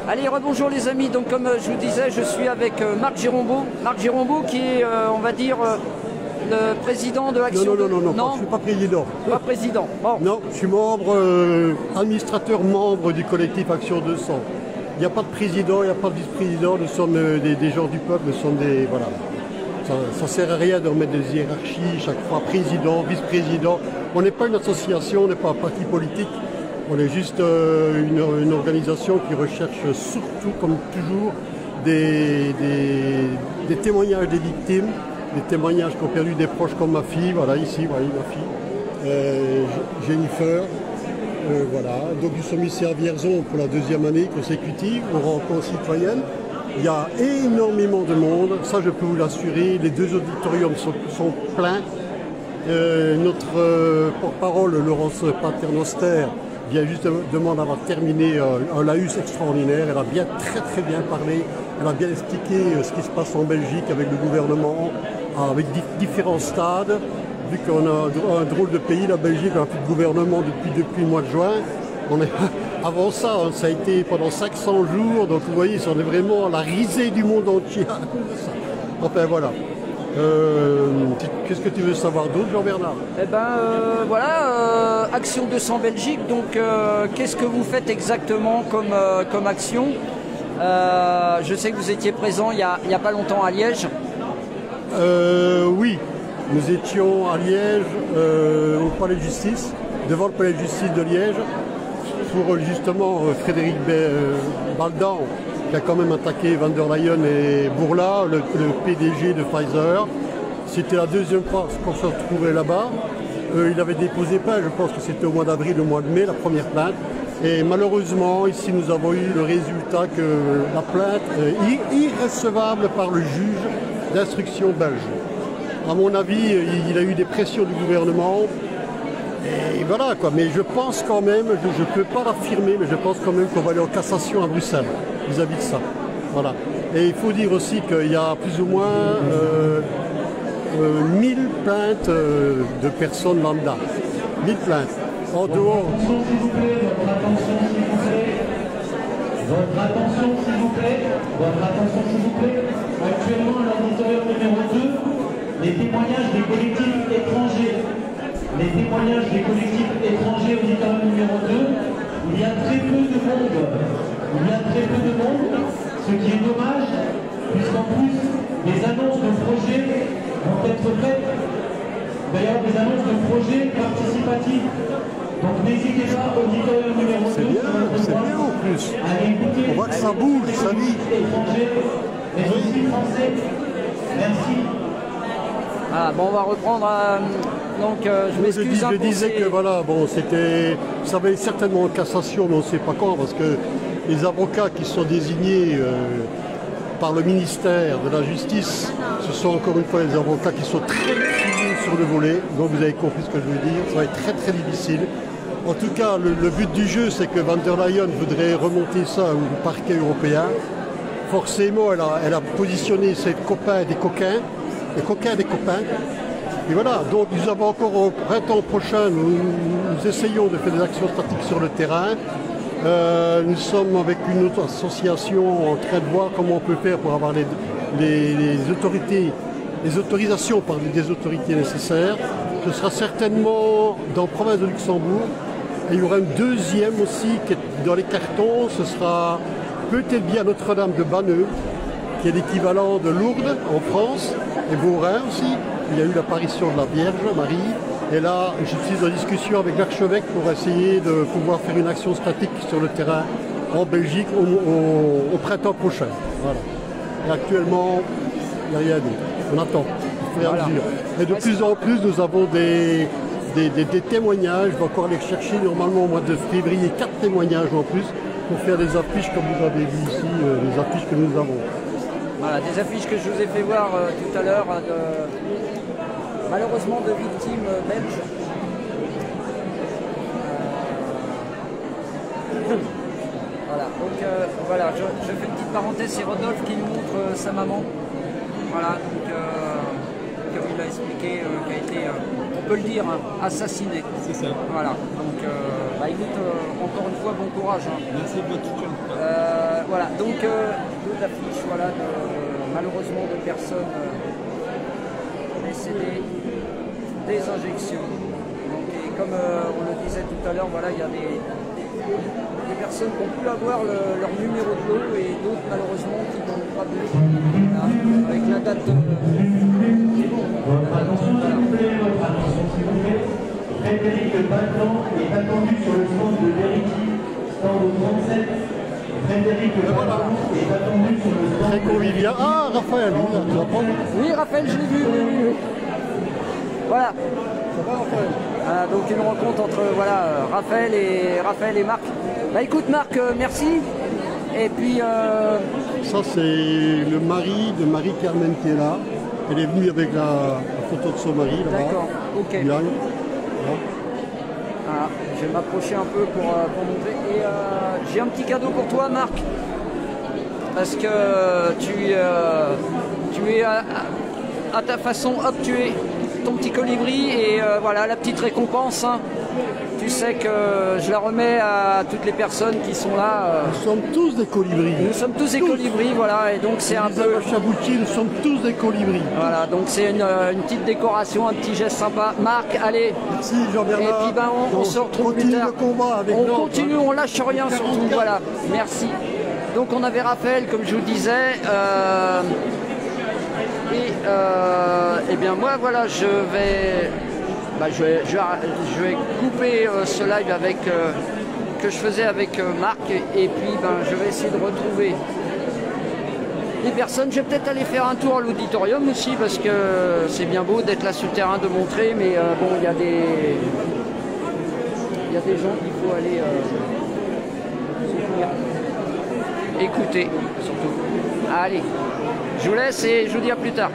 Allez, rebonjour les amis. Donc comme je vous disais, je suis avec Marc Girombeau. Marc Girombeau qui est, on va dire, le président de Action... Non, je ne suis pas président. Pas président, bon. Non, je suis membre, administrateur membre du collectif Action 200. Il n'y a pas de président, il n'y a pas de vice-président, nous sommes des gens du peuple, nous sommes des... Voilà. Ça ne sert à rien de remettre des hiérarchies, chaque fois président, vice-président. On n'est pas une association, on n'est pas un parti politique. On est juste une organisation qui recherche surtout, comme toujours, des témoignages des victimes, des témoignages qui ont perdu des proches comme ma fille, voilà ici, voilà ma fille, Jennifer. Voilà. Donc nous sommes ici à Vierzon pour la deuxième année consécutive, aux rencontres citoyennes. Il y a énormément de monde, ça je peux vous l'assurer, les deux auditoriums sont pleins. Notre porte-parole, Laurence Paternoster, vient justement d'avoir terminé un laïus extraordinaire. Elle a bien très bien parlé, elle a bien expliqué ce qui se passe en Belgique avec le gouvernement, avec différents stades. Vu qu'on a un drôle de pays, la Belgique n'a plus de gouvernement depuis le mois de juin. Avant ça, ça a été pendant 500 jours, donc vous voyez, on est vraiment à la risée du monde entier. Enfin voilà. Qu'est-ce que tu veux savoir d'autre, Jean-Bernard? Eh ben voilà, Action 200 Belgique, donc qu'est-ce que vous faites exactement comme action? Je sais que vous étiez présent il y a pas longtemps à Liège. Oui, nous étions à Liège, au palais de justice, devant le palais de justice de Liège, pour justement Frédéric Baldan, qui a quand même attaqué Van der Leyen et Bourla, le PDG de Pfizer. C'était la deuxième fois qu'on se retrouvait là-bas. Il avait déposé plainte, je pense que c'était au mois d'avril, au mois de mai, la première plainte. Et malheureusement, ici, nous avons eu le résultat que la plainte est irrecevable par le juge d'instruction belge. À mon avis, il a eu des pressions du gouvernement. Et voilà quoi, mais je pense quand même, je ne peux pas l'affirmer, mais je pense quand même qu'on va aller en cassation à Bruxelles vis-à-vis de ça. Voilà. Et il faut dire aussi qu'il y a plus ou moins 1000 plaintes de personnes lambda. 1000 plaintes. En dehors. Votre attention s'il vous plaît. Votre attention s'il vous plaît. Actuellement à l'auditorium numéro 2, les témoignages des collectifs étrangers. Les témoignages des collectifs étrangers au auditorium numéro 2, il y a très peu de monde. Il y a très peu de monde, ce qui est dommage, puisqu'en plus, des annonces de projets vont être faites. D'ailleurs, des annonces de projets participatifs. Donc n'hésitez pas, auditorium numéro 2, c'est bien en plus. À écouter. On voit que ça bouge, ça vit. Étrangers, mais aussi français. Merci. Ah, bon, on va reprendre. Donc, je m'excuse. Je disais que voilà, bon, ça va être certainement en cassation, mais on ne sait pas quand, parce que les avocats qui sont désignés par le ministère de la Justice, ce sont encore une fois les avocats qui sont très frileux sur le volet. Donc vous avez compris ce que je veux dire. Ça va être très difficile. En tout cas, le but du jeu, c'est que Van der Leyen voudrait remonter ça au parquet européen. Forcément, elle a positionné ses copains et des coquins. Les coquins des copains. Et voilà, donc nous avons encore au printemps prochain, nous essayons de faire des actions statiques sur le terrain. Nous sommes avec une autre association en train de voir comment on peut faire pour avoir les autorisations par des autorités nécessaires. Ce sera certainement dans la province de Luxembourg. Et il y aura une deuxième aussi qui est dans les cartons, ce sera peut-être bien Notre-Dame de Banneux, qui est l'équivalent de Lourdes en France, et Beaurain aussi. Il y a eu l'apparition de la Vierge Marie. Et là, je suis en discussion avec l'archevêque pour essayer de pouvoir faire une action statique sur le terrain en Belgique au printemps prochain. Voilà. Et actuellement, il n'y a rien d'autre. On attend. Voilà. Et de plus en plus, nous avons des témoignages. Je vais encore aller chercher normalement au mois de février 4 témoignages en plus pour faire des affiches comme vous avez vu ici, les affiches que nous avons. Voilà, des affiches que je vous ai fait voir tout à l'heure, malheureusement de victimes belges. Voilà, donc voilà, je fais une petite parenthèse, c'est Rodolphe qui nous montre sa maman. Voilà, donc comme il l'a expliqué, qui a été, on peut le dire, assassiné. C'est ça. Voilà, donc bah écoute, encore une fois, bon courage. Merci de votre soutien. Voilà. Voilà, donc d'autres affiches, voilà, malheureusement de personnes décédées des injections. Donc, et comme on le disait tout à l'heure, voilà, il y a des personnes qui ont pu avoir leur numéro de lot et d'autres malheureusement qui n'ont pas pu. Voilà, avec la date de... Votre attention s'il vous plaît, votre attention s'il vous plaît. Frédéric Baldan est attendu sur le stand de Verity, stand au 37. Frédéric Baldan est attendu sur le stand. Très convivial. Ah, Raphaël, oui, tu vas prendre. Oui, Raphaël, je l'ai vu, oui. Voilà. Ça va, Raphaël? Donc une rencontre entre voilà, Raphaël et Marc. Bah écoute Marc, merci. Et puis Ça c'est le mari de Marie-Carmen qui est là. Elle est venue avec la photo de son mari là-bas. d'accord, ok. Bien. Voilà. Voilà, je vais m'approcher un peu pour montrer. Et j'ai un petit cadeau pour toi Marc. Parce que tu es à ta façon, hop, tu es ton petit colibri et voilà la petite récompense. Hein. Tu sais que je la remets à toutes les personnes qui sont là. Nous sommes tous des colibris. Nous sommes tous des colibris, voilà, et donc c'est un peu... Chabouti, nous sommes tous des colibris. Voilà, donc c'est une petite décoration, un petit geste sympa. Marc, allez. Merci Jean-Bernard. Et puis ben, on se retrouve plus continue tard. le combat avec on Nantes, continue, on lâche rien surtout, voilà. Merci. Donc on avait Raphaël, comme je vous disais. Et bien moi, voilà, je vais couper ce live avec, que je faisais avec Marc. Et puis ben, je vais essayer de retrouver les personnes. Je vais peut-être aller faire un tour à l'auditorium aussi, parce que c'est bien beau d'être là sur le terrain, de montrer, mais bon, il y a des gens qu'il faut aller soutenir. Écoutez, surtout. Allez, je vous laisse et je vous dis à plus tard.